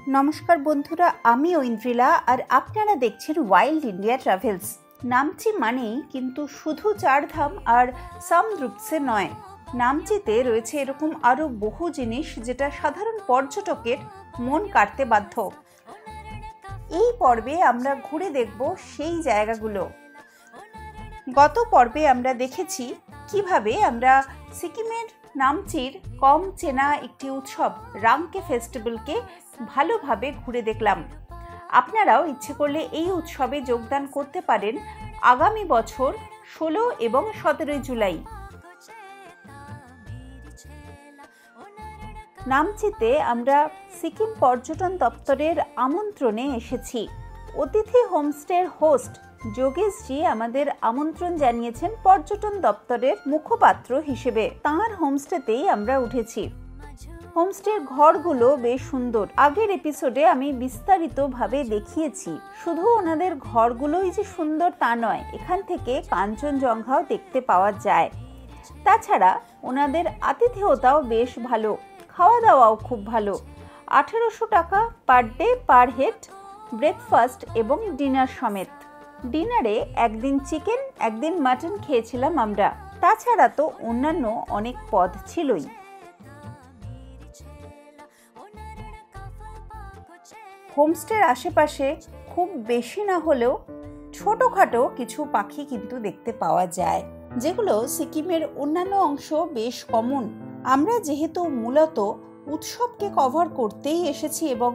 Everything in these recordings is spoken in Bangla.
নমস্কার বন্ধুরা, আমি ঐন্দ্রিলা আর আপনারা দেখছেন ওয়াইল্ড ইন্ডিয়া ট্রাভেলস। নামচি মানেই কিন্তু শুধু চারধাম আর সামদ্রুপসে নয়, নামচিতে রয়েছে এরকম আরও বহু জিনিস যেটা সাধারণ পর্যটকের মন কাড়তে বাধ্য। এই পর্বে আমরা ঘুরে দেখব সেই জায়গাগুলো। গত পর্বে আমরা দেখেছি কিভাবে আমরা সিকিমের নামচির কম চেনা একটি উৎসব রাংকে ফেস্টিভ্যালকে ভালোভাবে ঘুরে দেখলাম। আপনারাও ইচ্ছে করলে এই উৎসবে যোগদান করতে পারেন আগামী বছর 16 এবং 17 জুলাই। নামচিতে আমরা সিকিম পর্যটন দপ্তরের আমন্ত্রণে এসেছি। অতিথি হোমস্টের হোস্ট যোগেশজি আমাদের আমন্ত্রণ জানিয়েছেন পর্যটন দপ্তরের মুখপাত্র হিসেবে। তাঁর হোমস্টেতেই আমরা উঠেছি। হোমস্টের ঘরগুলো বেশ সুন্দর। আগের এপিসোডে আমি বিস্তারিতভাবে দেখিয়েছি। শুধু ওনাদের ঘরগুলোই যে সুন্দর তা নয়, এখান থেকে কাঞ্চনজঙ্ঘাও দেখতে পাওয়া যায়। তাছাড়া ওনাদের আতিথেয়তাও বেশ ভালো, খাওয়া দাওয়াও খুব ভালো। 1800 টাকা per day per head, breakfast এবং ডিনার সমেত। ডিনারে একদিন চিকেন একদিন মাটন খেয়েছিলাম আমরা। তাছাড়া তো অন্যান্য অনেক পদ ছিলই। হোমস্টের আশেপাশে খুব বেশি না হলেও ছোটোখাটো কিছু পাখি কিন্তু দেখতে পাওয়া যায়, যেগুলো সিকিমের অন্যান্য অংশ বেশ কমন। আমরা যেহেতু মূলত উৎসবকে কভার করতেই এসেছি এবং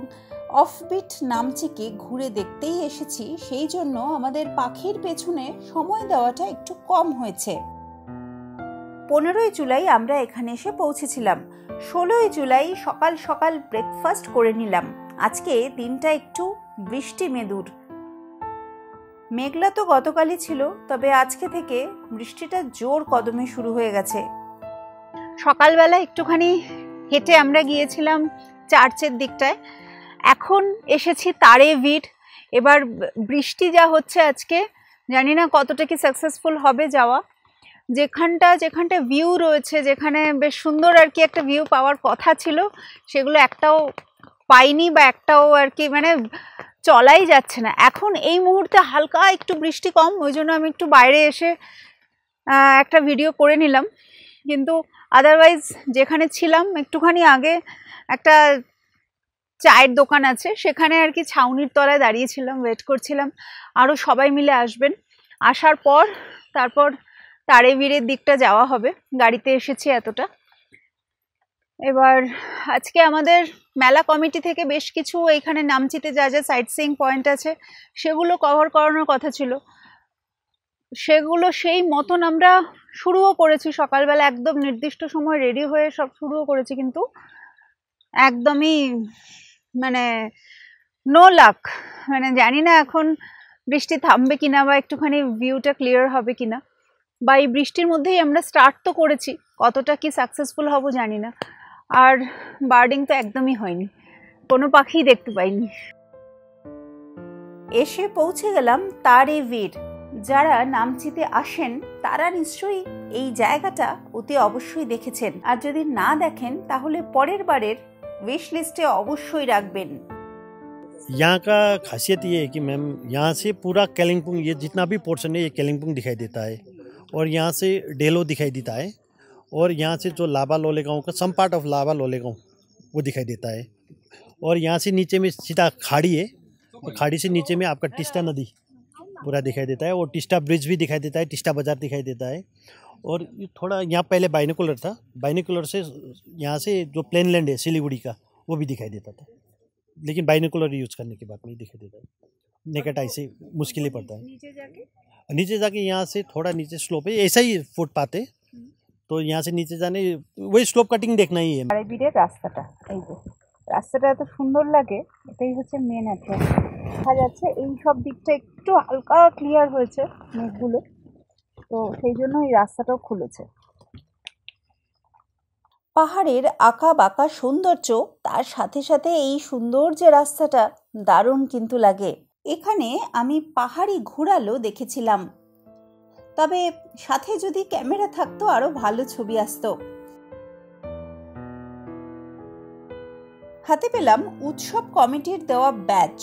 অফবিট নামচিকে ঘুরে দেখতেই এসেছি, সেই জন্য আমাদের পাখির পেছনে সময় দেওয়াটা একটু কম হয়েছে। 15 জুলাই আমরা এখানে এসে পৌঁছেছিলাম। 16 জুলাই সকাল সকাল ব্রেকফাস্ট করে নিলাম। আজকে দিনটা একটু বৃষ্টি মেদুর। মেঘলা তো গতকালই ছিল, তবে আজকে থেকে বৃষ্টিটা জোর কদমে শুরু হয়ে গেছে। সকালবেলা একটুখানি হেঁটে আমরা গিয়েছিলাম চার্চের দিকটায়। এখন এসেছি তারেভির। এবার বৃষ্টি যা হচ্ছে আজকে, জানি না কতটা কি সাকসেসফুল হবে যাওয়া। যেখানটা ভিউ রয়েছে, যেখানে বেশ সুন্দর আর কি একটা ভিউ পাওয়ার কথা ছিল, সেগুলো একটাও পাইনি বা একটাও আর কি মানে চলাই যাচ্ছে না। এখন এই মুহূর্তে হালকা একটু বৃষ্টি কম, ওই জন্য আমি একটু বাইরে এসে একটা ভিডিও করে নিলাম। কিন্তু আদারওয়াইজ যেখানে ছিলাম একটুখানি আগে একটা চায়ের দোকান আছে, সেখানে আর কি ছাউনির তলায় দাঁড়িয়েছিলাম, ওয়েট করছিলাম আরও সবাই মিলে আসবেন। আসার পর তারপর তারেভিরের দিকটা যাওয়া হবে। গাড়িতে এসেছি এতটা। এবার আজকে আমাদের মেলা কমিটি থেকে বেশ কিছু এইখানে নামচিতে যা যা সাইট সিইং পয়েন্ট আছে সেগুলো কভার করানোর কথা ছিল, সেগুলো সেই মতন আমরা শুরুও করেছি। সকালবেলা একদম নির্দিষ্ট সময় রেডি হয়ে সব শুরুও করেছি, কিন্তু একদমই মানে নো লাক। মানে জানি না এখন বৃষ্টি থামবে কিনা বা একটুখানি ভিউটা ক্লিয়ার হবে কিনা, বা এই বৃষ্টির মধ্যেই আমরা স্টার্ট তো করেছি, কতটা কি সাকসেসফুল হব জানি না। আর বার্ডিং তো একদমই হয়নি, কোনো পাখিই দেখতে পাইনি। এসে পৌঁছে গেলাম তারেভির। যারা নামচিতে আসেন তারা নিশ্চয়ই এই জায়গাটা অতি অবশ্যই দেখেছেন, আর যদি না দেখেন তাহলে পরের বারের উইশ লিস্টে অবশ্যই রাখবেন। यहाँ का खासियत ये है कि मैम यहाँ से पूरा कालिम्पोंग, ये जितना भी पोर्शन है ये कालिम्पोंग दिखाई देता है, और यहाँ से डेलो दिखाई देता है, और यहाँ से जो लाबा लोलेगांव का सम पार्ट ऑफ लाबा लोलेगांव वो दिखाई देता है, और यहाँ से नीचे में सीधा खाड़ी है, और खाड़ी से नीचे में आपका टिस्टा नदी पूरा दिखाई देता है, और टिस्टा ब्रिज भी दिखाई देता है, टिस्टा बाज़ार दिखाई देता है। और थोड़ा यहाँ पहले बाइनोकुलर था, बाइनोकुलर से यहाँ से जो प्लेन लैंड है सिलीगुड़ी का वो भी दिखाई देता था, लेकिन बाइनोकुलर यूज करने के बाद नहीं दिखाई देता है। नेकेट आई से मुश्किल ही पड़ता है। नीचे जाके यहाँ से थोड़ा नीचे स्लोप है, ऐसा ही फुटपाथ है, तो यहाँ से नीचे जाने वही स्लोप कटिंग देखना ही है। রাস্তাটা এই যে রাস্তাটা এত সুন্দর লাগে, এটাই হচ্ছে মেন অ্যাট্রাকশন। দেখা যাচ্ছে এই সব দিকটা একটু হালকা ক্লিয়ার হয়েছে মেঘগুলো, তো সেই জন্য এই রাস্তাটাও খুলেছে। পাহাড়ের আঁকা বাঁকা সৌন্দর্য, তার সাথে সাথে এই সুন্দর যে রাস্তাটা, দারুণ কিন্তু লাগে। এখানে আমি পাহাড়ি ঘোরালো দেখেছিলাম, তবে সাথে যদি ক্যামেরা থাকতো আরো ভালো ছবি আসতো। হাতে পেলাম উৎসব কমিটির দেওয়া ব্যাচ।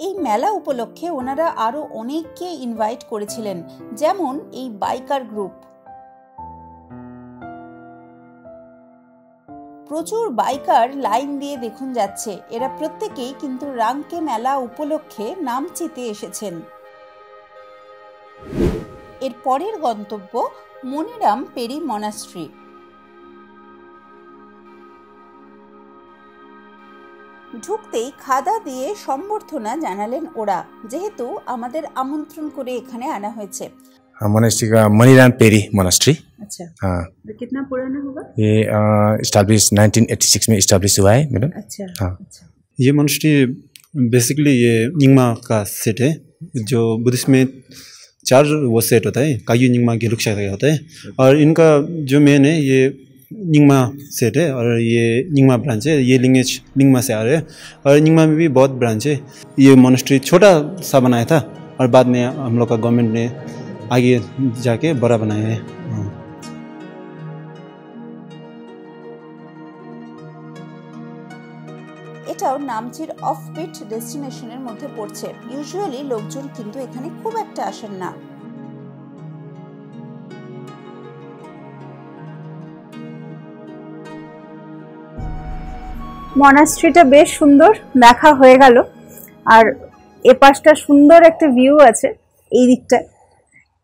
এই মেলা উপলক্ষে ওনারা আরো অনেককে ইনভাইট করেছিলেন, যেমন এই বাইকার গ্রুপ। প্রচুর বাইকার লাইন দিয়ে দেখুন যাচ্ছে। এরা প্রত্যেকেই কিন্তু রাংকে মেলা উপলক্ষে নামচিতে এসেছেন। এর পরের গন্তব্য মনিরাম পেরি মনাস্ট্রি। ঢুকতেই খাদা দিয়ে সম্বর্ধনা জানালেন ওরা, যেহেতু আমাদের আমন্ত্রণ করে এখানে আনা হয়েছে। मोनेस्ट्री का मनीराम पेरी मोनेस्ट्री। अच्छा, हाँ, कितना पुराना होगा? ये इस्टेब्लिश 1986 में इस्टेब्लिश हुआ है मैडम। अच्छा, हाँ। अच्छा। ये मोनेस्ट्री बेसिकली ये निंगमा का सेट है। जो बुद्धिस्ट में 4 वो सेट होता है, कायु निंगमा गेलुक्शा का होता है, और इनका जो मेन है ये निंगमा सेट है, और ये निंगमा ब्रांच है। ये लिंगेज निंगमा से आ रहे हैं, और निंगमा में भी बहुत ब्रांच है। ये मोनेस्ट्री छोटा सा बनाया था, और बाद में हम लोग का गवर्नमेंट ने आगे जाके बड़ा बनाया है। এটাও নামচির অফবিট ডেস্টিনেশনের মধ্যে পড়ছে। ইউজুয়ালি লোকজন কিন্তু এখানে খুব একটা আসেন না। মনাস্ট্রিটা বেশ সুন্দর দেখা হয়ে গেল, আর এ পাশটা সুন্দর একটা ভিউ আছে এই দিকটা।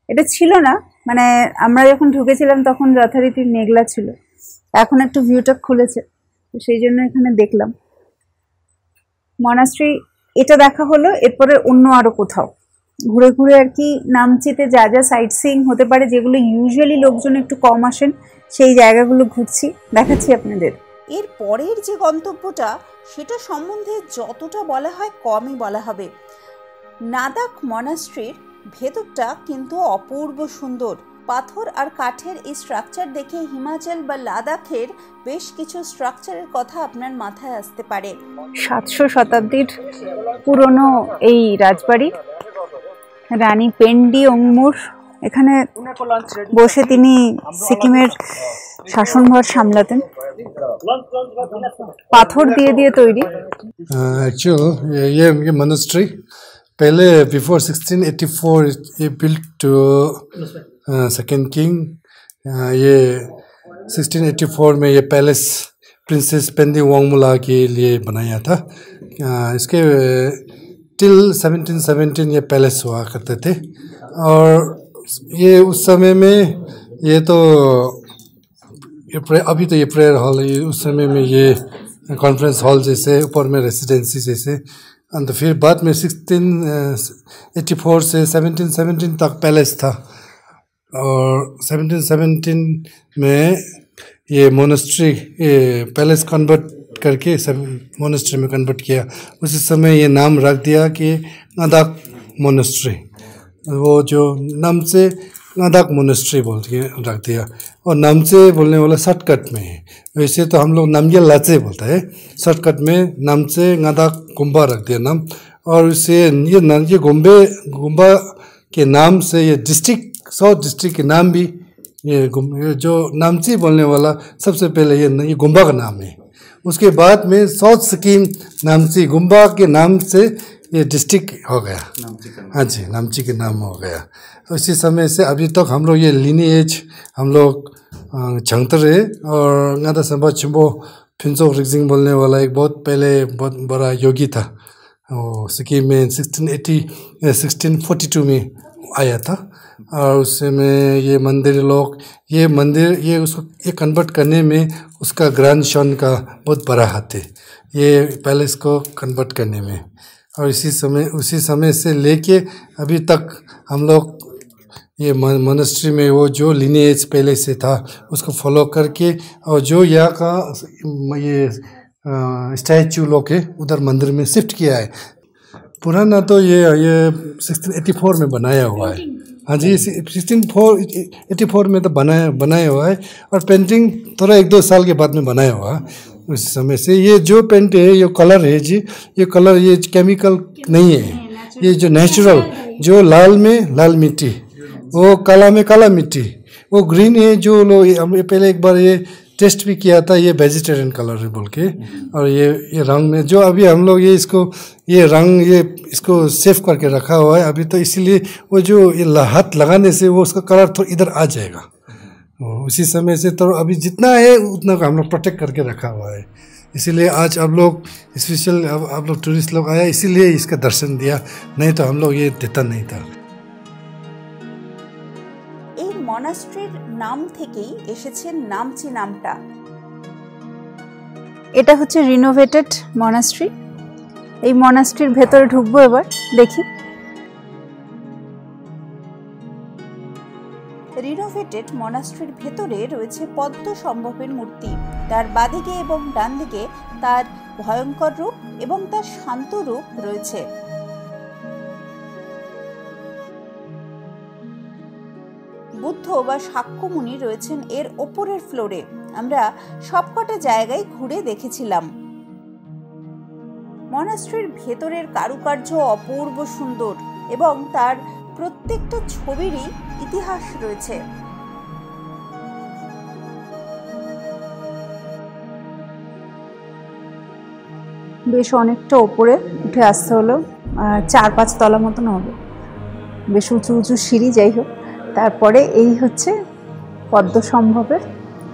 এটা ছিল না, মানে আমরা যখন ঢুকেছিলাম তখন যথারীতি মেঘলা ছিল, এখন একটু ভিউটা খুলেছে, তো সেই জন্য এখানে দেখলাম। মনাস্ট্রি এটা দেখা হলো। এরপরে অন্য আরো কোথাও ঘুরে ঘুরে আর কি নামচিতে যা যা সাইট সিইং হতে পারে, যেগুলো ইউজুয়ালি লোকজন একটু কম আসেন, সেই জায়গাগুলো ঘুরছি, দেখাচ্ছি আপনাদের। এর পরের যে গন্তব্যটা, সেটা সম্বন্ধে যতটা বলা হয় কমই বলা হবে। নাদাক মনাস্ট্রির ভেতরটা কিন্তু অপূর্ব সুন্দর। পাথর আর কাঠের এই স্ট্রাকচার দেখে হিমাচল বা লাদাখের বেশ কিছু স্ট্রাকচারের কথা আপনার মাথায় আসতে পারে। 700 শতাব্দীর পুরনো এই রাজবাড়ি, রানী পেন্ডি ওংমুর এখানে বসে তিনি সিকিমের শাসনভার সামলাতেন। পাথর দিয়ে দিয়ে তৈরি। एक्चुअली ये मोनेस्ट्री पहले बिफोर 1684 ये बिल्ट टू सेकेंड किंग। ये 1684 में ये पैलेस प्रिंसेस पेंडी वांगमुला के लिए बनाया था। इसके टिल 1717 ये पैलेस हुआ करते थे, और ये उस समय में ये तो अभी तो ये प्रेयर हॉल है, उस समय में ये कॉन्फ्रेंस हॉल जैसे, ऊपर में रेसिडेंसी जैसे। और फिर बाद में 1684 से 1717 तक पैलेस था, और 1717 में ये मोनेस्ट्री पैलेस कन्वर्ट करके सब मोनेस्ट्री में कन्वर्ट किया। उसी समय ये नाम रख दिया कि नादाक मोनेस्ट्री। वो जो नाम से नादाक मोनेस्ट्री बोल के रख दिया, और नामचे बोलने वाला शॉर्टकट में है। वैसे तो हम लोग नामगे लाचे बोलता है, शॉर्टकट में नामचे नादाक गुम्बा रख दिया नाम। और इससे ये गुम्बा के नाम से ये डिस्ट्रिक्ट, साउथ डिस्ट्रिक्ट के नाम भी ये जो नामची बोलने वाला सबसे पहले ये गुम्बा का नाम है। उसके बाद में साउथ सिक्किम नामची गुम्बा के नाम से ये डिस्ट्रिक्ट हो गया। हाँ जी, नामची के नाम हो गया। तो इसी समय से अभी तक हम लोग ये लिनिएज हम लोग झंगतर है। और गादा संबा चिम्बो फिंसो रिक्सिंग बोलने वाला एक बहुत पहले बहुत बड़ा योगी था, वो सिक्किम में 1642 में आया था। और उसमें ये मंदिर उसको ये कन्वर्ट करने में उसका ग्रैंडसन का बहुत बड़ा हाथ है, ये पैलेस को कन्वर्ट करने में। और उसी समय से लेके अभी तक हम लोग ये मोनेस्ट्री में वो जो लिनिएज पहले से था उसको फॉलो करके, और जो यहाँ का ये स्टैचू लोग है उधर मंदिर में शिफ्ट किया है। पुराना तो ये 1684 में बनाया हुआ है। हाँ जी, 1684 में तो बनाया हुआ है, और पेंटिंग थोड़ा 1-2 साल के बाद में बनाया हुआ है। उस समय से ये जो पेंट है, ये कलर है जी, ये कलर ये केमिकल नहीं है, ये जो नेचुरल, जो लाल में लाल मिट्टी, वो काला में काला मिट्टी, वो ग्रीन है जो लोग हम पहले एक बार ये टेस्ट भी किया था, ये वेजिटेरियन कलर है बोल के। और ये रंग में जो अभी हम लोग ये रंग इसको सेव करके रखा हुआ है अभी, तो इसीलिए वो जो ये हाथ लगाने से वो उसका कलर थोड़ा इधर आ जाएगा। उसी समय से तो अभी जितना है उतना को हम लोग प्रोटेक्ट करके रखा हुआ है। इसीलिए आज आप लोग स्पेशल आप लोग टूरिस्ट लोग आया, इसीलिए इसका दर्शन दिया, नहीं तो हम लोग ये देता नहीं था। এই মনাস্ট্রির নাম থেকেই এসেছে নামচি নামটা। এটা হচ্ছে রিনোভেটেড মনাস্ট্রি। এই মনাস্ট্রির ভেতরে ঢুকবো এবার, দেখি। রিনোভেটেড মনাস্ট্রির ভেতরে রয়েছে পদ্ম সম্ভবের মূর্তি। তার বাঁদিকে এবং ডান দিকে তার ভয়ঙ্কর রূপ এবং তার শান্ত রূপ রয়েছে। বুদ্ধ বা শাক্যমুনি রয়েছেন এর ওপরের ফ্লোরে। আমরা সবকটা জায়গায় ঘুরে দেখেছিলাম। মনাস্ট্রির ভেতরের কারুকার্য অপূর্ব সুন্দর এবং তার প্রত্যেকটা ছবিরই ইতিহাস রয়েছে। বেশ অনেকটা ওপরে উঠে আসতে হলো, 4-5 তলা মতন হবে, বেশ উঁচু উঁচু সিঁড়ি। যাই হোক, তারপরে এই হচ্ছে পদ্ম সম্ভবের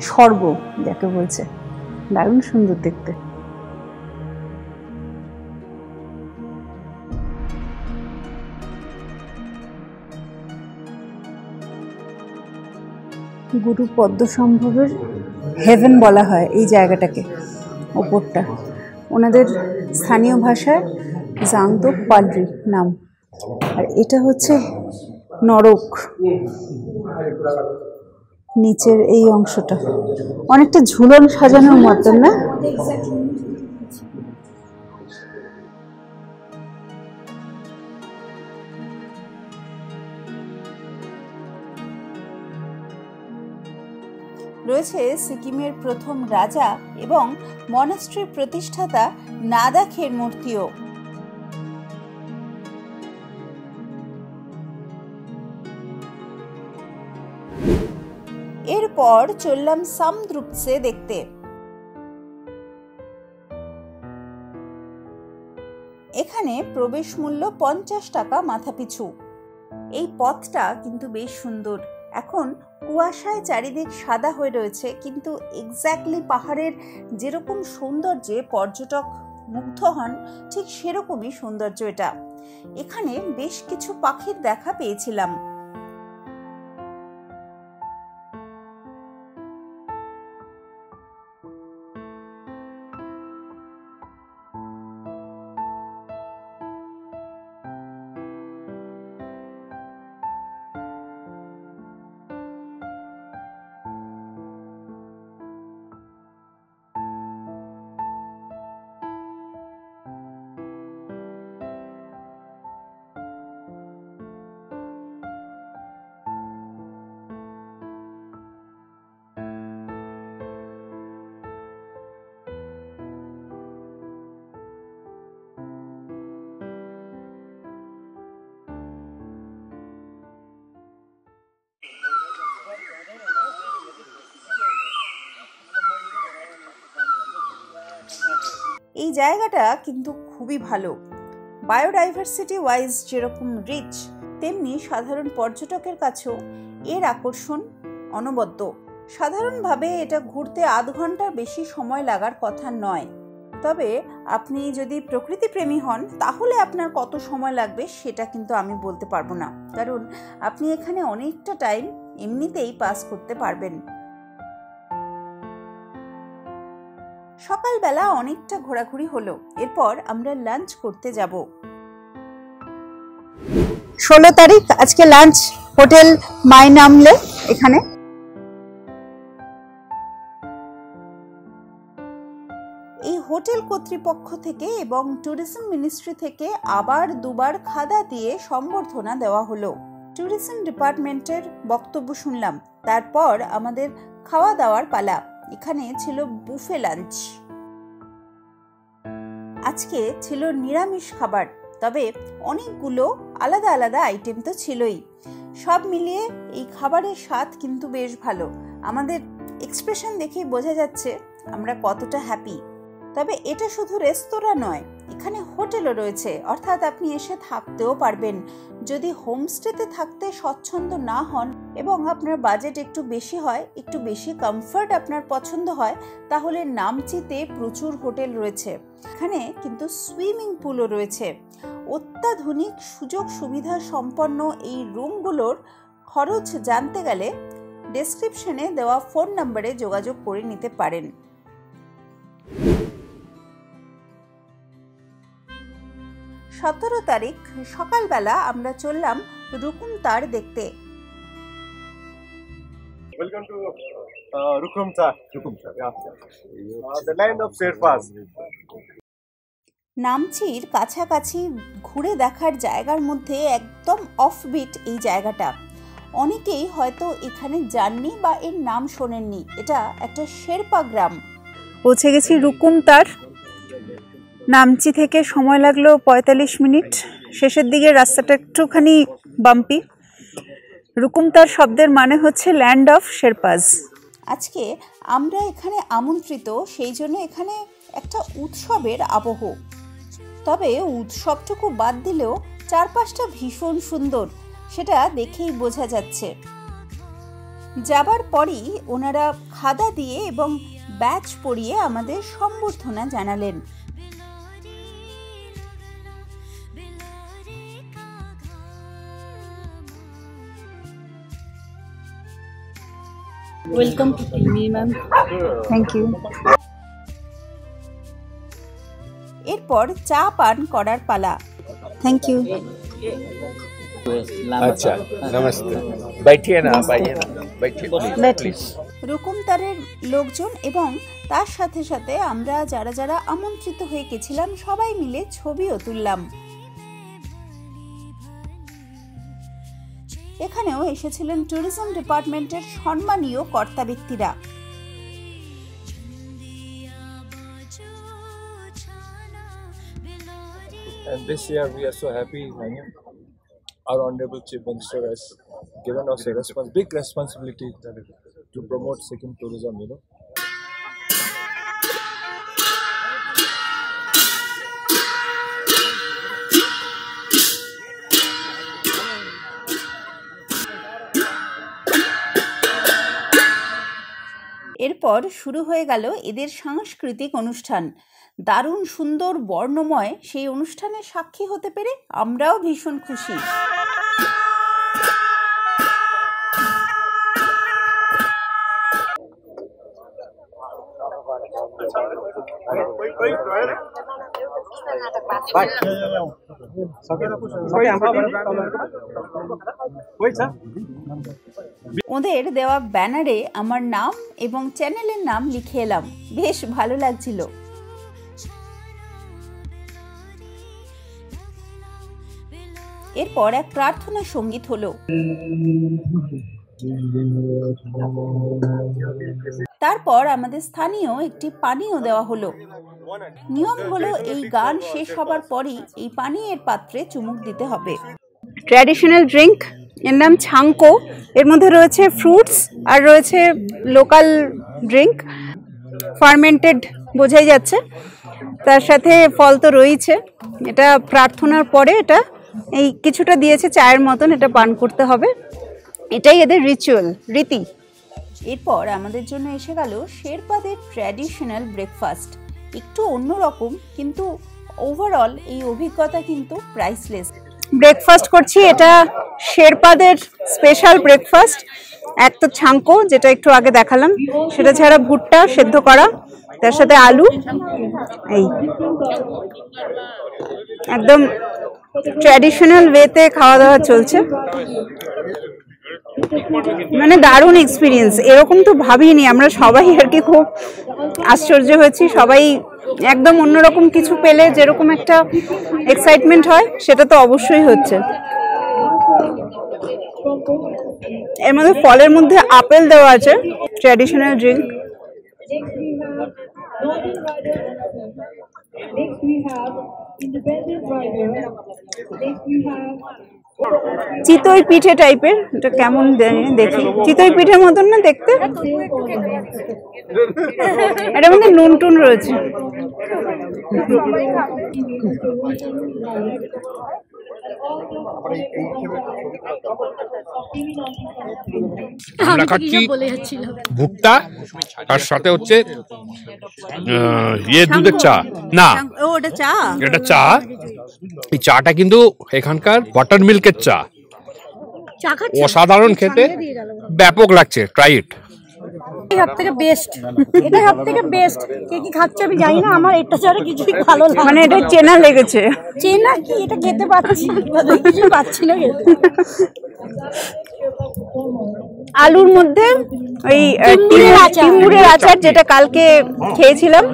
স্বর্গ যাকে বলছে, দারুণ সুন্দর দেখতে। গুরু পদ্ম সম্ভবের হেভেন বলা হয় এই জায়গাটাকে, ওপরটা। ওনাদের স্থানীয় ভাষায় জাংদোক পালরি নাম। আর এটা হচ্ছে নরক, নিচের এই অংশটা অনেকটা ঝুলন সাজানোর মতন না? রয়েছে সিকিমের প্রথম রাজা এবং মনাস্ট্রির প্রতিষ্ঠাতা নাদাখের মূর্তিও। এরপর চললাম সামদ্রুপসে দেখতে। এখানে প্রবেশ মূল্য 50 টাকা মাথাপিছু। এই পথটা কিন্তু বেশ সুন্দর। এখন কুয়াশায় চারিদিক সাদা হয়ে রয়েছে, কিন্তু এক্স্যাক্টলি পাহাড়ের যেরকম সৌন্দর্যে পর্যটক মুগ্ধ হন ঠিক সেরকমই সৌন্দর্য এটা। এখানে বেশ কিছু পাখির দেখা পেয়েছিলাম। এই জায়গাটা কিন্তু খুবই ভালো। বায়োডাইভার্সিটি ওয়াইজ যেরকম রিচ, তেমনি সাধারণ পর্যটকের কাছেও এর আকর্ষণ অনবদ্য। সাধারণভাবে এটা ঘুরতে আধ ঘন্টার বেশি সময় লাগার কথা নয়। তবে আপনি যদি প্রকৃতিপ্রেমী হন তাহলে আপনার কত সময় লাগবে সেটা কিন্তু আমি বলতে পারবো না, কারণ আপনি এখানে অনেকটা টাইম এমনিতেই পাস করতে পারবেন। সকালবেলা অনেকটা ঘোরাঘুরি হলো, এরপর আমরা লাঞ্চ করতে যাব। 16 তারিখ আজকে লাঞ্চ হোটেল মাইনামলে। এখানে এই হোটেল কর্তৃপক্ষ থেকে এবং ট্যুরিজম মিনিস্ট্রি থেকে আবার দুবার খাদা দিয়ে সম্বর্ধনা দেওয়া হলো। ট্যুরিজম ডিপার্টমেন্টের বক্তব্য শুনলাম, তারপর আমাদের খাওয়া দাওয়ার পালা। এখানে ছিল বুফে লাঞ্চ। আজকে ছিল নিরামিষ খাবার, তবে অনেকগুলো আলাদা আলাদা আইটেম তো ছিলই। সব মিলিয়ে এই খাবারের স্বাদ কিন্তু বেশ ভালো। আমাদের এক্সপ্রেশন দেখেই বোঝা যাচ্ছে আমরা কতটা হ্যাপি। তবে এটা শুধু রেস্তোরাঁ নয়, এখানে হোটেলও রয়েছে, অর্থাৎ আপনি এসে থাকতেও পারবেন। যদি হোমস্টেতে থাকতে স্বচ্ছন্দ না হন এবং আপনার বাজেট একটু বেশি হয়, একটু বেশি কমফর্ট আপনার পছন্দ হয়, তাহলে নামচিতে প্রচুর হোটেল রয়েছে। এখানে কিন্তু সুইমিং পুলও রয়েছে। অত্যাধুনিক সুযোগ সুবিধা সম্পন্ন এই রুমগুলোর খরচ জানতে গেলে ডেসক্রিপশনে দেওয়া ফোন নম্বরে যোগাযোগ করে নিতে পারেন। সতেরো তারিখ সকালবেলা আমরা চললাম রুকুমতার দেখতে। Welcome to Rukumta. The land of Sherpas. নামচির কাছাকাছি ঘুরে দেখার জায়গার মধ্যে একদম অফবিট এই জায়গাটা। অনেকেই হয়তো এখানে যাননি বা এর নাম শোনেননি। এটা একটা শেরপা গ্রাম। পৌঁছে গেছি রুকুমতার। নামচি থেকে সময় লাগলো 45 মিনিট। শেষের দিকে রাস্তাটা একটুখানি বাম্পি। রুকুমতার শব্দের মানে হচ্ছে ল্যান্ড অফ শেরপাজ। আজকে আমরা এখানে আমন্ত্রিত, সেই জন্য এখানে একটা উৎসবের আবহ। তবে উৎসবটুকু বাদ দিলেও চারপাশটা ভীষণ সুন্দর, সেটা দেখেই বোঝা যাচ্ছে। যাবার পরই ওনারা খাদা দিয়ে এবং ব্যাচ পরিয়ে আমাদের সম্বর্ধনা জানালেন। Welcome to Timi ma'am. Thank you. এরপর চা পান করার পালা। Thank you. अच्छा नमस्ते, बैठिए ना, आप आइए ना, बैठिए प्लीज। রুকুমতারের লোকজন এবং তার সাথে সাথে আমরা যারা যারা আমন্ত্রিত হয়ে গেছিলাম সবাই মিলে ছবিও তুললাম। এখানেও এসেছিলেন ট্যুরিজম ডিপার্টমেন্টের সম্মানীয় কর্তা ব্যক্তিরা। And this year we are so happy, our Honorable Chief Minister has given us a big responsibility to promote Sikkim tourism, এরপর শুরু হয়ে গেল এদের সাংস্কৃতিক অনুষ্ঠান। দারুণ সুন্দর বর্ণময় সেই অনুষ্ঠানের সাক্ষী হতে পেরে আমরাও ভীষণ খুশি। ওদের দেওয়া ব্যানারে আমার নাম এবং চ্যানেলের নাম লিখে এলাম, বেশ ভালো লাগছিল। এরপর এক প্রার্থনা সঙ্গীত হলো। তারপর আমাদের স্থানীয় একটি পানীয় দেওয়া হলো। নিয়ম হলো এই গান শেষ হবার পরই এই পানীয়ের পাত্রে চুমুক দিতে হবে। ট্র্যাডিশনাল ড্রিঙ্ক, এর নাম ছাঙ্কো। এর মধ্যে রয়েছে ফ্রুটস আর রয়েছে লোকাল ড্রিঙ্ক, ফার্মেন্টেড বোঝাই যাচ্ছে, তার সাথে ফল তো রয়েছে। এটা প্রার্থনার পরে এটা এই কিছুটা দিয়েছে চায়ের মতন, এটা পান করতে হবে, এটাই এদের রিচুয়াল, রীতি। এরপর আমাদের জন্য এসে গেল শেরপাদের ট্র্যাডিশনাল ব্রেকফাস্ট। একটু অন্যরকম, কিন্তু ওভারঅল এই অভিজ্ঞতা কিন্তু প্রাইসলেস। ব্রেকফাস্ট করছি, এটা শেরপাদের স্পেশাল ব্রেকফাস্ট। এক তো ছাঙ্কো, যেটা একটু আগে দেখালাম, সেটা ছাড়া ভুট্টা সেদ্ধ করা, তার সাথে আলু, এই একদম ট্র্যাডিশনাল ওয়েতে খাওয়া দাওয়া চলছে। মানে দারুণ এক্সপিরিয়েন্স, এরকম তো ভাবিনি আমরা সবাই, আর কি খুব আশ্চর্য হয়েছি সবাই। একদম অন্যরকম কিছু পেলে যেরকম একটা এক্সাইটমেন্ট হয়, সেটা তো অবশ্যই হচ্ছে। এর মধ্যে ফলের মধ্যে আপেল দেওয়া আছে, ট্র্যাডিশনাল ড্রিঙ্ক। চিতই পিঠে টাইপের, এটা কেমন দেখি, চিতই পিঠের মতন না দেখতে, এটার মধ্যে নুন টুন রয়েছে। আমরা খাচ্ছি ভুট্টা, তার সাথে হচ্ছে ইয়ে দুধের চা। না, ওটা চা, এটা চা। এই চাটা কিন্তু এখানকার বাটার মিল্কের চা, অসাধারণ খেতে, ব্যাপক লাগছে। Try it. সব থেকে বেস্ট, এটা সব থেকে বেস্ট। কে কি খাচ্ছে আমি জানি না, আমার এটা ছাড়া কিছুই ভালো লাগে, মানে এটা চেনা লেগেছে। চেনা কি, এটা খেতে পাচ্ছি, কিছু পাচ্ছি না খেতে। আলুর মধ্যে ওই তিমুরের আচার, যেটা কালকে খেয়েছিলাম,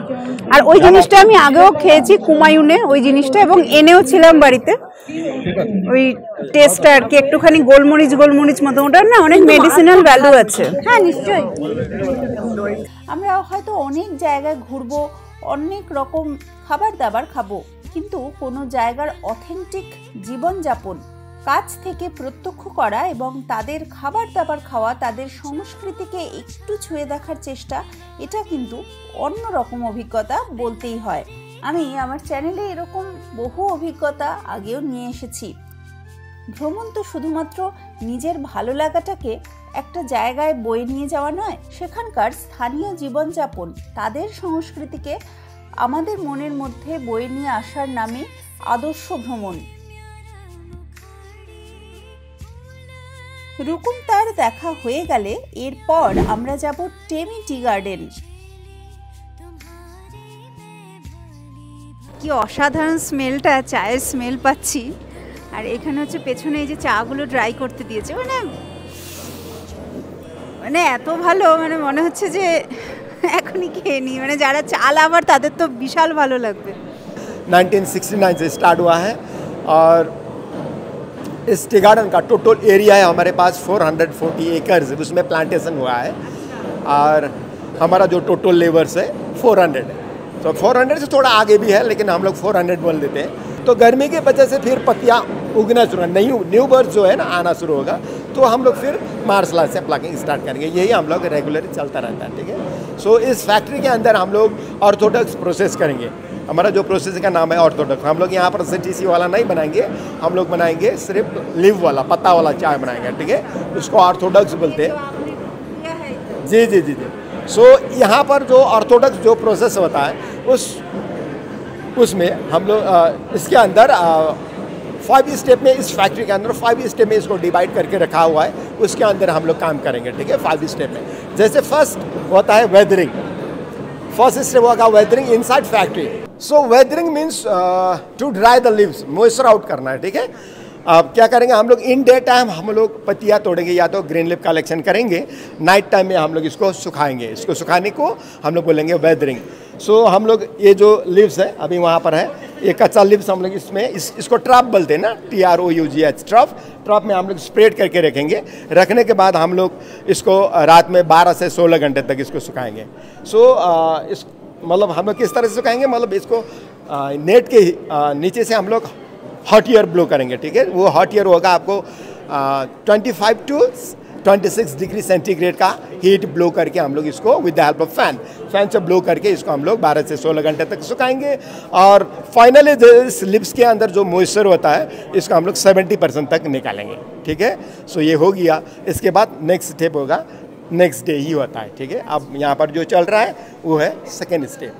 আর ওই জিনিসটা আমি আগেও খেয়েছি কুমায়ুনে, ওই জিনিসটা, এবং এনেও ছিলাম বাড়িতে। ওই টেস্টটা আর কি একটুখানি গোলমরিচ গোলমরিচ মতো, ওটার না অনেক মেডিসিনাল ভ্যালু আছে। হ্যাঁ নিশ্চয়ই। আমরা হয়তো অনেক জায়গায় ঘুরবো, অনেক রকম খাবার দাবার খাবো, কিন্তু কোনো জায়গার অথেন্টিক জীবনযাপন কাছ থেকে প্রত্যক্ষ করা এবং তাদের খাবার দাবার খাওয়া, তাদের সংস্কৃতিকে একটু ছুঁয়ে দেখার চেষ্টা, এটা কিন্তু অন্যরকম অভিজ্ঞতা বলতেই হয়। আমি আমার চ্যানেলে এরকম বহু অভিজ্ঞতা আগেও নিয়ে এসেছি। ভ্রমণ তো শুধুমাত্র নিজের ভালো লাগাটাকে একটা জায়গায় বয়ে নিয়ে যাওয়া নয়, সেখানকার স্থানীয় জীবনযাপন, তাদের সংস্কৃতিকে আমাদের মনের মধ্যে বয়ে নিয়ে আসার নামে আদর্শ ভ্রমণ। রুকুম তার দেখা হয়ে গেলে এরপর আমরা যাব টেমি টি গার্ডেন। কি অসাধারণ স্মেলটা, চায়ের স্মেল পাচ্ছি। আর এখানে হচ্ছে পেছনে এই যে চাগুলো ড্রাই করতে দিয়েছে, মানে এত ভালো, মানে মনে হচ্ছে যে এখনই খেয়ে নিই। মানে যারা চা লাভার তাদের তো বিশাল ভালো লাগবে। 1969 से स्टार्ट हुआ है और इस टी गार्डन का टोटल एरिया है हमारे पास 440 एकर्स, उसमें प्लांटेशन हुआ है और हमारा जो टोटल लेबर्स है 400 है। तो 400 से थोड़ा आगे भी है, लेकिन हम लोग 400 बोल देते हैं। तो गर्मी की वजह से फिर पत्तियाँ उगना शुरू, न्यू बर्ड जो है ना आना शुरू होगा, तो हम लोग फिर मार्च लास्ट से प्लकिंग स्टार्ट करेंगे। यही हम लोग रेगुलरली चलता रहता है, ठीक है। सो इस फैक्ट्री के अंदर हम लोग ऑर्थोडॉक्स प्रोसेस करेंगे। हमारा जो प्रोसेस का नाम है ऑर्थोडॉक्स। हम लोग यहाँ पर CTC वाला नहीं बनाएंगे, हम लोग बनाएंगे सिर्फ लीव वाला, पत्ता वाला चाय बनाएंगे, ठीक है। उसको ऑर्थोडॉक्स बोलते हैं। जी जी जी जी। सो यहाँ पर जो ऑर्थोडॉक्स जो प्रोसेस होता है उसमें हम लोग इसके अंदर 5 स्टेप में, इस फैक्ट्री के अंदर 5 स्टेप में इसको डिवाइड करके रखा हुआ है। उसके अंदर हम लोग काम करेंगे, ठीक है, 5 स्टेप में। जैसे फर्स्ट होता है वेदरिंग, फर्स्ट स्टेप होगा withering inside factory. So withering means to dry the leaves, moisture out करना है, ठीक है। अब क्या करेंगे हम लोग, इन डे टाइम हम लोग पत्तियाँ तोड़ेंगे या तो ग्रीन लिप कलेक्शन करेंगे, नाइट टाइम में हम लोग इसको सुखाएंगे। इसको सुखाने को हम लोग बोलेंगे वेदरिंग। सो हम लोग ये जो लीव्स है अभी वहाँ पर है, ये कच्चा लीव्स हम लोग इसमें इसको ट्रफ बोलते हैं ना, TROUGH, ट्रफ में हम लोग स्प्रेड करके रखेंगे। रखने के बाद हम लोग इसको रात में 12 से 16 घंटे तक इसको सुखाएंगे। सो इस मतलब हम लोग किस तरह से सुखाएंगे, मतलब इसको नेट के नीचे से हम लोग हॉट एयर ब्लो करेंगे, ठीक है। वो हॉट एयर होगा आपको 25 to 26 डिग्री सेंटीग्रेड का हीट ब्लो करके हम लोग इसको with the help of fan से ब्लो करके इसको हम लोग 12 से 16 घंटे तक सुखाएंगे। और फाइनली इस लिप्स के अंदर जो मॉइस्चर होता है इसको हम लोग 70% तक निकालेंगे, ठीक है। सो ये हो गया। इसके बाद नेक्स्ट स्टेप होगा, नेक्स्ट डे ही होता है, ठीक है। अब यहाँ पर जो चल रहा है वो है सेकेंड स्टेप,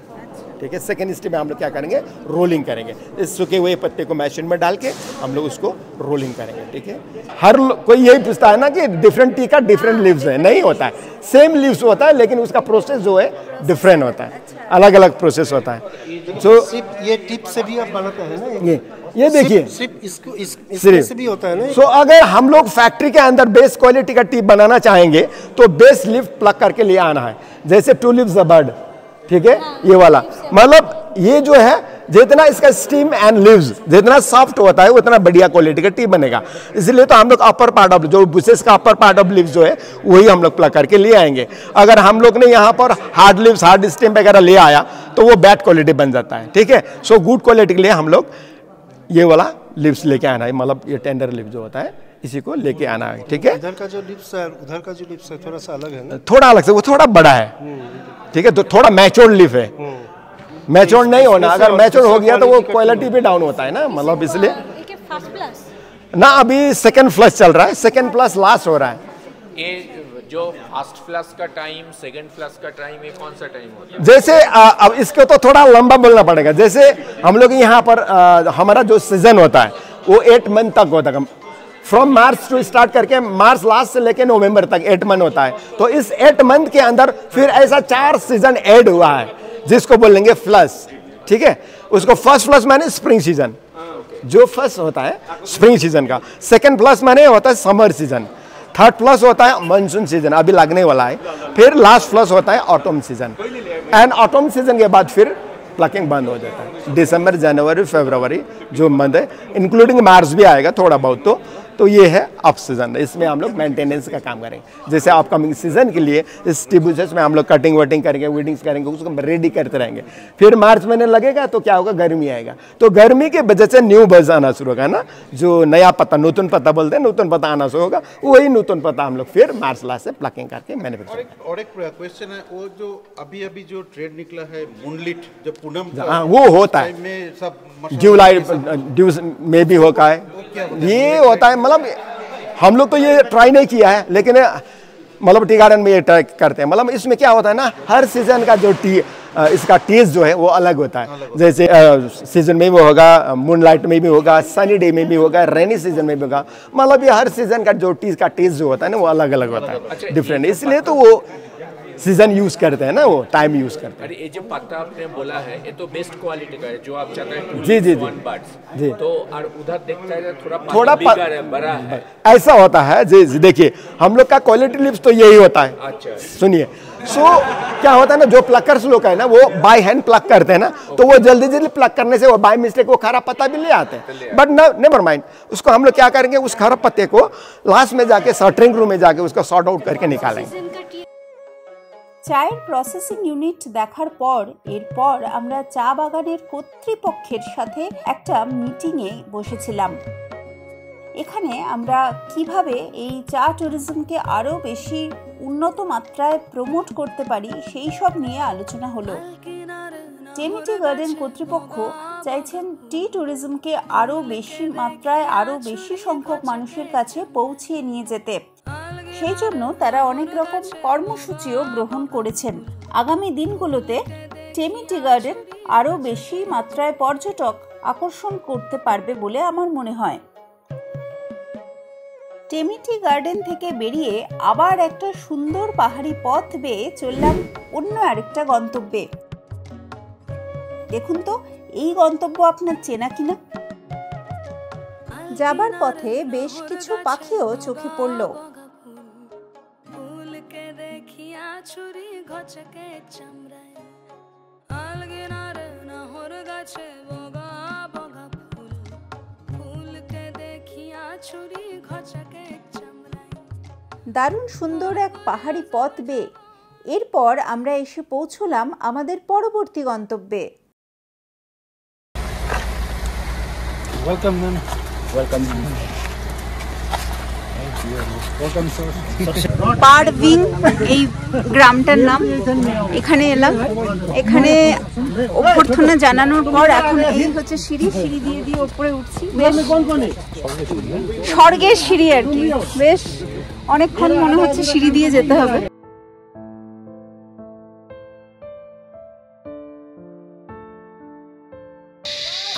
ठीक है। सेकेंड स्टेप में हम लोग क्या करेंगे, रोलिंग करेंगे। इस सूखे हुए पत्ते को मशीन में डाल के हम लोग उसको रोलिंग करेंगे, ठीक है। हर कोई यही पूछता है ना कि डिफरेंट टी का डिफरेंट लीव्स है, नहीं होता है, सेम लीव्स होता है, लेकिन उसका प्रोसेस जो है डिफरेंट होता है, अलग अलग प्रोसेस होता है। सो ये टिप से भी आप बनाते हैं ना, ये देखिए सिर्फ से भी होता है ना। सो अगर हम लोग फैक्ट्री के अंदर बेस क्वालिटी का टी बनाना चाहेंगे तो बेस लीफ प्लग करके ले आना है। जैसे 2 लीव्स अ बर्ड, ठीक है, ये वाला, मतलब ये जो है जितना इसका स्टीम एंड लीव्स जितना सॉफ्ट होता है उतना बढ़िया क्वालिटी का टी बनेगा। इसलिए तो हम लोग अपर पार्ट ऑफ जो बुशेस का अपर पार्ट ऑफ लीव्स जो है वही हम लोग प्लग करके ले आएंगे। अगर हम लोग ने यहाँ पर हार्ड लीव्स, हार्ड स्टीम वगैरह ले आया तो वो बैड क्वालिटी बन जाता है, ठीक है। सो गुड क्वालिटी के लिए हम लोग ये वाला लिप्स लेके आना है, मतलब ये टेंडर लिप जो होता है इसी को लेके आना है, ठीक है। इधर का जो लिप्स है उधर का जो लिप्स है थोड़ा सा अलग है ना, थोड़ा अलग से, वो थोड़ा बड़ा है, ठीक है, तो थोड़ा मैच्योर्ड लिप है। मैच्योर्ड नहीं होना, अगर मैच्योर्ड हो गया तो वो क्वालिटी भी डाउन होता है ना, मतलब इसलिए ना। अभी सेकंड फ्लश चल रहा है, सेकंड फ्लश लास्ट हो रहा है। ये जो फर्स्ट फ्लश का टाइम, सेकंड फ्लश का टाइम, ये कौन सा टाइम होता है? जैसे अब इसको तो थोड़ा लंबा बोलना पड़ेगा। जैसे हम लोग यहाँ पर हमारा जो सीजन होता है वो 8 मंथ तक होता है, फ्रॉम मार्च टू स्टार्ट करके मार्च लास्ट से लेके नवंबर तक 8 मंथ होता है। तो इस 8 मंथ के अंदर फिर ऐसा 4 सीजन ऐड हुआ है जिसको बोलेंगे फ्लश, ठीक है। उसको फर्स्ट फ्लश माने स्प्रिंग सीजन, जो फर्स्ट होता है स्प्रिंग सीजन का। सेकंड फ्लश माने होता है समर सीजन। थर्ड फ्लश होता है मानसून सीजन, अभी लगने वाला है। फिर लास्ट फ्लश होता है autumn season, and autumn season के बाद फिर प्लकिंग बंद हो जाता है। दिसंबर, जनवरी, फरवरी जो मंथ है, इंक्लूडिंग मार्च भी आएगा थोड़ा बहुत, तो ये है अप सीजन। इसमें हम लोग मेंटेनेंस का काम करेंगे। जैसे अपकमिंग सीजन के लिए इस ट्यूबुलस में हम लोग कटिंग वटिंग करेंगे, वीडिंग्स करेंगे, उसको रेडी करते रहेंगे। फिर मार्च महीने लगेगा तो क्या होगा, गर्मी आएगा, तो गर्मी के वजह से न्यू बज आना शुरू होगा ना, जो नया पत्ता, नूतन पत्ता बोलते हैं, नूतन पत्ता आना शुरू होगा। वही नूतन पत्ता हम लोग फिर मार्च लास्ट से प्लकिंग करके मैन्युफैक्चर। और एक क्वेश्चन है, वो जो अभी जो ट्रेड निकला है मूनलिट, जो पूनम, हाँ वो होता है, जुलाई में भी होता है, ये होता है। मतलब हम लोग तो ये ट्राई नहीं किया है, लेकिन मतलब टी गार्डन में ये ट्राई करते हैं। मतलब इसमें क्या होता है ना, हर सीजन का जो इसका टेस्ट जो है वो अलग होता है। जैसे सीजन में भी होगा, मूनलाइट में भी होगा, सनी डे में भी होगा, रेनी सीजन में भी होगा। मतलब ये हर सीजन का जो का टेस्ट जो होता है ना वो अलग अलग होता है, डिफरेंट। इसलिए तो वो सीजन यूज करते हैं ना, वो टाइम यूज करते हैं। अरे ये जो पत्ता आपने बोला है ये तो बेस्ट क्वालिटी का है, जो आप चाहते हैं। जी जी जी। तो और उधर देखता है थोड़ा बड़ा है, ऐसा होता है। जी देखिए, हम लोग का क्वालिटी लिप्स तो यही होता है। अच्छा सुनिए, क्या होता है ना, जो प्लकर्स लोग है ना वो बाय हैंड प्लक करते हैं ना, तो वो जल्दी जल्दी प्लक करने से वो बाय मिस्टेक वो खराब पत्ता भी ले आते हैं। बट नेवर माइंड, उसको हम लोग क्या करेंगे, उस खराब पत्ते को लास्ट में जाके सॉर्टिंग रूम में जाके उसको सॉर्ट आउट करके निकालेंगे। চায়ের প্রসেসিং ইউনিট দেখার পর এরপর আমরা চা বাগানের কর্তৃপক্ষের সাথে একটা মিটিংয়ে বসেছিলাম। এখানে আমরা কিভাবে এই চা ট্যুরিজমকে আরও বেশি উন্নত মাত্রায় প্রমোট করতে পারি সেই সব নিয়ে আলোচনা হলো। টেমি টি গার্ডেন কর্তৃপক্ষ চাইছেন টি ট্যুরিজমকে আরও বেশি মাত্রায় আরও বেশি সংখ্যক মানুষের কাছে পৌঁছিয়ে নিয়ে যেতে। সেই জন্য তারা অনেক রকম কর্মসূচিও গ্রহণ করেছেন। আগামী দিনগুলোতে টেমি টি গার্ডেন আরও বেশি মাত্রায় পর্যটক আকর্ষণ করতে পারবে বলে আমার মনে হয়। টেমি টি গার্ডেন থেকে বেরিয়ে আবার একটা সুন্দর পাহাড়ি পথ বেয়ে চললাম অন্য আরেকটা গন্তব্যে। দেখুন তো এই গন্তব্য আপনার চেনা কিনা। যাবার পথে বেশ কিছু পাখিও চোখে পড়ল। দারুণ সুন্দর এক পাহাড়ি পথ বেয়ে এরপর আমরা এসে পৌঁছলাম আমাদের পরবর্তী গন্তব্যে। Welcome ma'am. ওয়েলকাম। পারভিং এই গ্রামটার নাম। এখানে এলাম, এখানে অভ্যর্থনা জানানোর পর এখন এই হচ্ছে সিঁড়ি, সিঁড়ি দিয়ে দিয়ে উপরে উঠছি। স্বর্গের সিঁড়ি আর কি, বেশ অনেকক্ষণ মনে হচ্ছে সিঁড়ি দিয়ে যেতে হবে।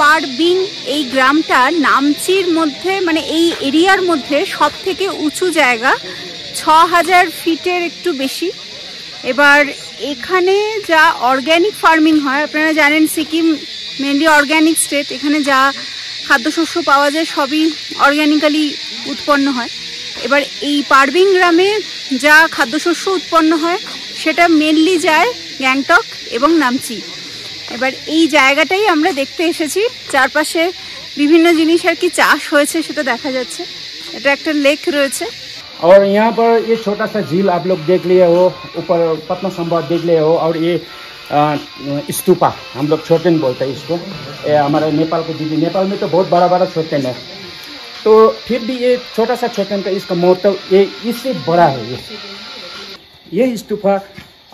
পারভিং এই গ্রামটা নামচির মধ্যে, মানে এই এরিয়ার মধ্যে সব থেকে উঁচু জায়গা, 6000 ফিটের একটু বেশি। এবার এখানে যা অর্গ্যানিক ফার্মিং হয়, আপনারা জানেন সিকিম মেনলি অর্গ্যানিক স্টেট, এখানে যা খাদ্যশস্য পাওয়া যায় সবই অর্গ্যানিক্যালি উৎপন্ন হয়। এবার এই পারভিং গ্রামে যা খাদ্যশস্য উৎপন্ন হয় সেটা মেনলি যায় গ্যাংটক এবং নামচি। এবার এই জায়গাটাই আমরা দেখতে এসেছি, চারপাশে বিভিন্ন জিনিস আর কি চাষ হয়েছে সেটা দেখা যাচ্ছে। এটা একটা লেক রয়েছে। और यहाँ पर ये छोटा सा झील आप लोग देख लिए हो, ऊपर पटना संभाग देख लिए हो, और ये स्तूपा, हम लोग छोटेन बोलते हैं इसको। हमारे नेपाल के दीदी, नेपाल में तो बहुत बड़ा बड़ा छोटेन है, तो फिर भी ये छोटा सा छोटेन का इसका महत्व ये इससे बड़ा है। ये स्तूपा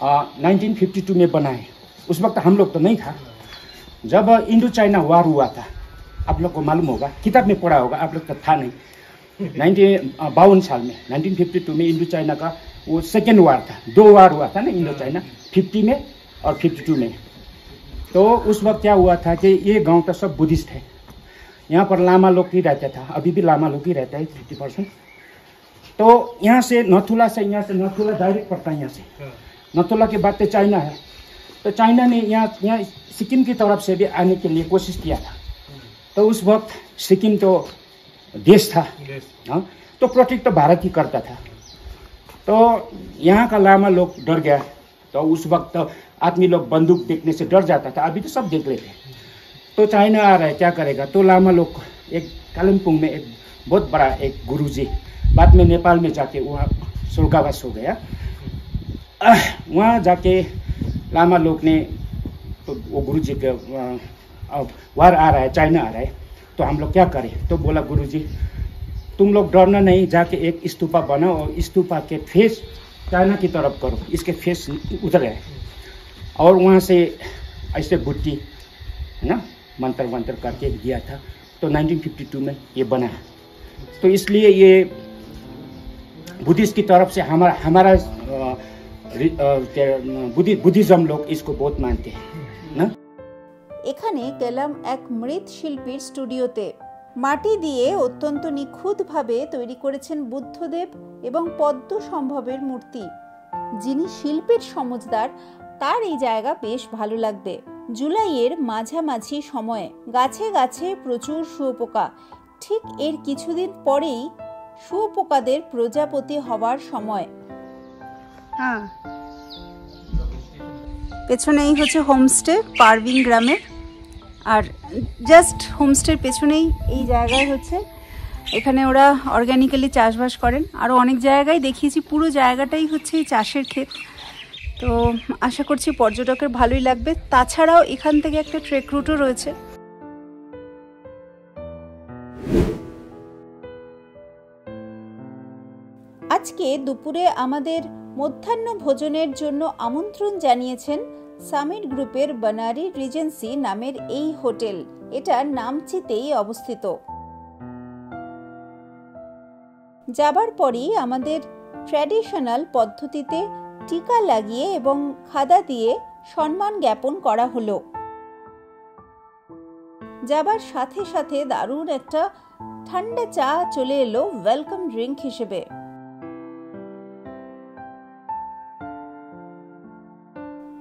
1952 में बना है। उस वक्त हम लोग तो नहीं था जब इंडो चाइना वार हुआ था। आप लोग को मालूम होगा, किताब में पढ़ा होगा, आप लोग तो था नहीं। 1952 साल में 1952 में इंडो चाइना का वो सेकेंड वार था। 2 वार हुआ था ना इंडो चाइना, 50 में और 52 में। तो उस वक्त क्या हुआ था कि ये गांव का सब बुद्धिस्ट है, यहाँ पर लामा लोग ही रहता था, अभी भी लामा लोग ही रहता है 50%। तो यहाँ से नथुला डायरेक्ट पड़ता है। यहाँ से नथुला के बाद तो चाइना है, तो चाइना ने यहाँ सिक्किम की तरफ से भी आने के लिए कोशिश किया था। तो उस वक्त सिक्किम तो देश था, हाँ, तो प्रोटेक्ट तो भारत ही करता था। तो यहाँ का लामा लोग डर गया, तो उस वक्त आदमी लोग बंदूक देखने से डर जाता था, अभी तो सब देख लेते। तो चाइना आ रहा है, क्या करेगा? तो लामा लोग एक कालिम्पोंग में एक बहुत बड़ा एक गुरुजी, बाद में नेपाल में जाके वहाँ स्वर्गवास हो गया। वहाँ जाके लामा लोग ने तो वो गुरुजी के वार आ रहा है, चाइना आ रहा है, तो हम लोग क्या करें? तो बोला गुरुजी तुम लोग डरना नहीं, जाके एक स्तूपा बनाओ और स्तूपा के फेस चाइना की तरफ करो, इसके फेस उतर है। और वहाँ से ऐसे बुट्टी है ना, मंत्र वंत्र करके दिया था। तो 1952 में ये बना। तो इसलिए ये बुद्धिस्ट की तरफ से हमारा बुद्धिज्म लोग इसको बहुत मानते हैं ना। এখানে গেলাম এক মৃৎশিল্পীর স্টুডিওতে। মাটি দিয়ে অত্যন্ত নিখুঁতভাবে তৈরি করেছেন বুদ্ধদেব এবং পদ্ম সম্ভবের মূর্তি। যিনি শিল্পের সমজদার তার এই জায়গা বেশ ভালো লাগবে। জুলাইয়ের মাঝামাঝি সময়ে গাছে গাছে প্রচুর শুঁয়োপোকা। ঠিক এর কিছুদিন পরেই শুঁয়োপোকাদের প্রজাপতি হওয়ার সময়। হ্যাঁ, পেছনেই হচ্ছে হোমস্টে পারভিন গ্রামের। আর জাস্ট হোমস্টের পেছনেই এই জায়গায় হচ্ছে, এখানে ওরা অর্গ্যানিক্যালি চাষবাস করেন। আরও অনেক জায়গায় দেখিয়েছি, পুরো জায়গাটাই হচ্ছে এই চাষের ক্ষেত। তো আশা করছি পর্যটকের ভালোই লাগবে। তাছাড়াও এখান থেকে একটা ট্রেক রুটও রয়েছে। আজকে দুপুরে আমাদের মধ্যাহ্ন ভোজনের জন্য আমন্ত্রণ জানিয়েছেন সামিট গ্রুপের বানারি রিজেন্সি নামের এই হোটেল। এটা নামচিতেই অবস্থিত। যাবার পরই আমাদের ট্র্যাডিশনাল পদ্ধতিতে টিকা লাগিয়ে এবং খাদা দিয়ে সম্মান জ্ঞাপন করা হলো। যাবার সাথে সাথে দারুণ একটা ঠান্ডা চা চলে এলো ওয়েলকাম ড্রিঙ্ক হিসেবে।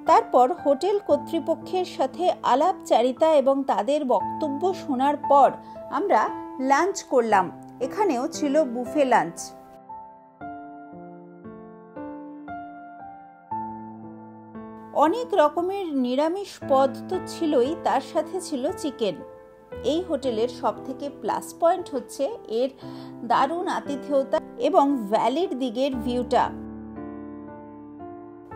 তারপর হোটেল কর্তৃপক্ষের সাথে আলাপচারিতা এবং তাদের বক্তব্য শোনার পর আমরা লাঞ্চ করলাম। এখানেও ছিল বুফে লাঞ্চ। অনেক রকমের নিরামিষ পদ তো ছিলই, তার সাথে ছিল চিকেন। এই হোটেলের সবথেকে প্লাস পয়েন্ট হচ্ছে এর দারুণ আতিথেয়তা এবং ভ্যালির দিকের ভিউটা।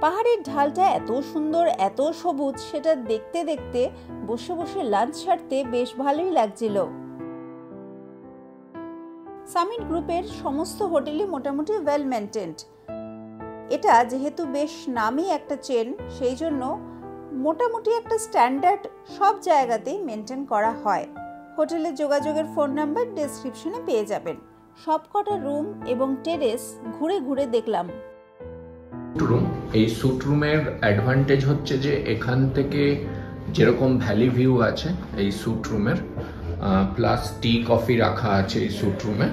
পাহাড়ের ঢালটা এত সুন্দর, এত সবুজ, সেটা দেখতে দেখতে বসে বসে লাঞ্চ সারতে বেশ ভালোই লাগছিল। সামিট গ্রুপের সমস্ত হোটেলই মোটামুটি ওয়েল মেনটেন্ড। এটা যেহেতু বেশ নামি একটা চেন, সেই জন্য মোটামুটি একটা স্ট্যান্ডার্ড সব জায়গাতেই মেনটেন করা হয়। হোটেলের যোগাযোগের ফোন নাম্বার ডেসক্রিপশনে পেয়ে যাবেন। সবকটা রুম এবং টেরেস ঘুরে ঘুরে দেখলাম। রুম, এই স্যুট রুমের অ্যাডভান্টেজ হচ্ছে যে এখান থেকে যেরকম ভ্যালি ভিউ আছে এই স্যুট রুমের, প্লাস টি কফি রাখা আছে এই স্যুট রুমে।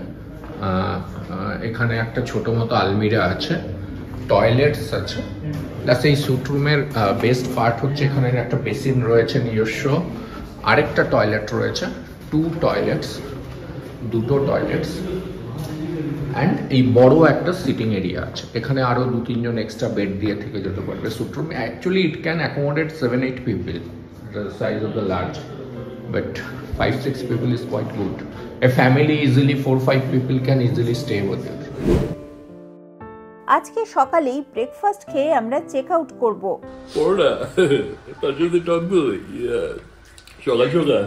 এখানে একটা ছোট মতো আলমিরা আছে, টয়লেটস আছে, প্লাস এই স্যুট রুমের বেস্ট পার্ট হচ্ছে এখানে একটা বেসিন রয়েছে নিজস্ব, আরেকটা টয়লেট রয়েছে, 2 টয়লেটস, 2টো টয়লেটস, অ্যান্ড এই বড় একটা সিটিং এরিয়া আছে। এখানে আরও 2-3 জন এক্সট্রা বেড দিয়ে থেকে যেতে পারবে। Sweet room actually it can accommodate 7-8 people, the size of the large, but 5-6 people is quite good. A family easily 4-5 people can easily stay with it. আজকে সকালেই ব্রেকফাস্ট খেয়ে আমরা চেক আউট করবো। ওরা তার জন্য টক দই সকাল সকাল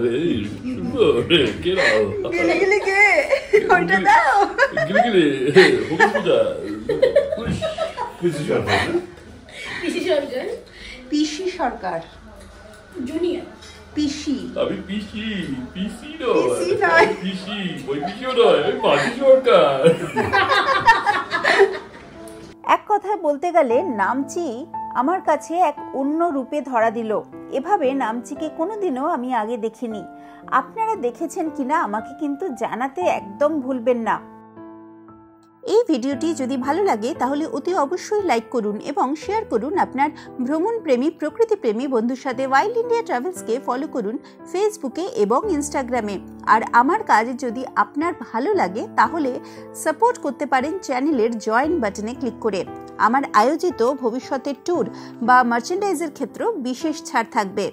কে দাও গেলে গেলে কে ওইটা দাও গেলে গেলে হুকুম পূজা পিসি সরকার পিসি সরকার জুনিয়র পিসি আমি পিসি নয় পিসি ওই পিসিও নয় ওই মাসি সরকার। এক কথায় বলতে গেলে নামচি আমার কাছে এক অন্য রূপে ধরা দিল। এভাবে নামচিকে কোনোদিনও আমি আগে দেখিনি। আপনারা দেখেছেন কিনা আমাকে কিন্তু জানাতে একদম ভুলবেন না। এই ভিডিওটি যদি ভালো লাগে তাহলে অতি অবশ্যই লাইক করুন এবং শেয়ার করুন আপনার ভ্রমণ প্রেমী প্রকৃতি প্রেমী বন্ধুর সাথে। ওয়াইল্ড ইন্ডিয়া ট্রাভেলসকে ফলো করুন ফেসবুকে এবং ইনস্টাগ্রামে। আর আমার কাজ যদি আপনার ভালো লাগে তাহলে সাপোর্ট করতে পারেন চ্যানেলের জয়েন বাটনে ক্লিক করে। আমার আয়োজিত ভবিষ্যতের ট্যুর বা মার্চেন্ডাইজের ক্ষেত্রেও বিশেষ ছাড় থাকবে।